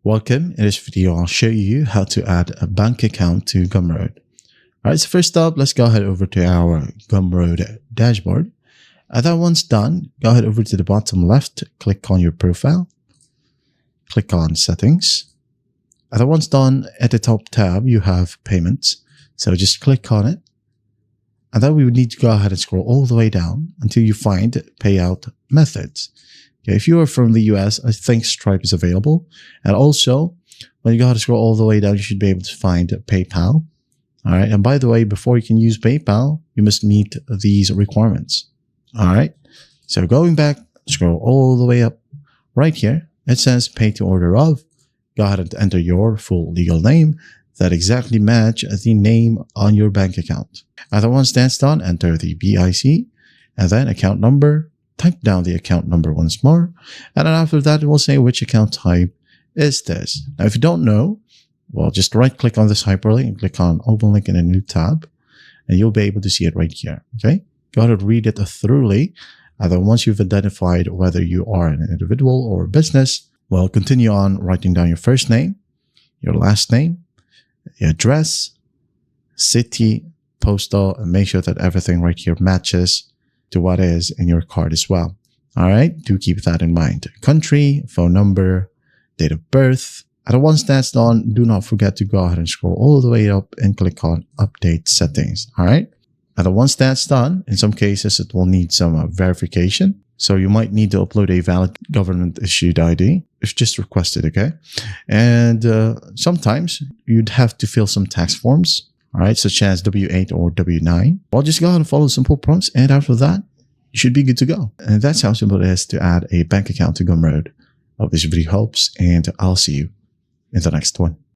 Welcome. In this video, I'll show you how to add a bank account to Gumroad. Alright, so first up, let's go ahead over to our Gumroad dashboard. And that once done, go ahead over to the bottom left, click on your profile, click on settings. And that once done, at the top tab, you have payments. So just click on it. And then we would need to go ahead and scroll all the way down until you find payout methods. Okay, if you are from the US, I think Stripe is available. And also, when you go ahead and scroll all the way down, you should be able to find PayPal. All right. And by the way, before you can use PayPal, you must meet these requirements. All right. So going back, scroll all the way up right here. It says pay to order of. Go ahead and enter your full legal name that exactly match the name on your bank account. And then once that's done, enter the BIC and then account number. Type down the account number once more. And then after that, it will say which account type is this. Now, if you don't know, well, just right click on this hyperlink and click on open link in a new tab. And you'll be able to see it right here. Okay. Go ahead and read it thoroughly. And then once you've identified whether you are an individual or a business, well, continue on writing down your first name, your last name, your address, city, postal, and make sure that everything right here matches to what is in your card as well. All right, do keep that in mind. Country, phone number, date of birth. And once that's done, do not forget to go ahead and scroll all the way up and click on update settings. All right. And once that's done, in some cases, it will need some verification. So you might need to upload a valid government issued ID if just requested. Okay. And sometimes you'd have to fill some tax forms. All right, such as W8 or W9. Well, just go ahead and follow simple prompts. And after that, you should be good to go. And that's how simple it is to add a bank account to Gumroad. I hope this video helps, and I'll see you in the next one.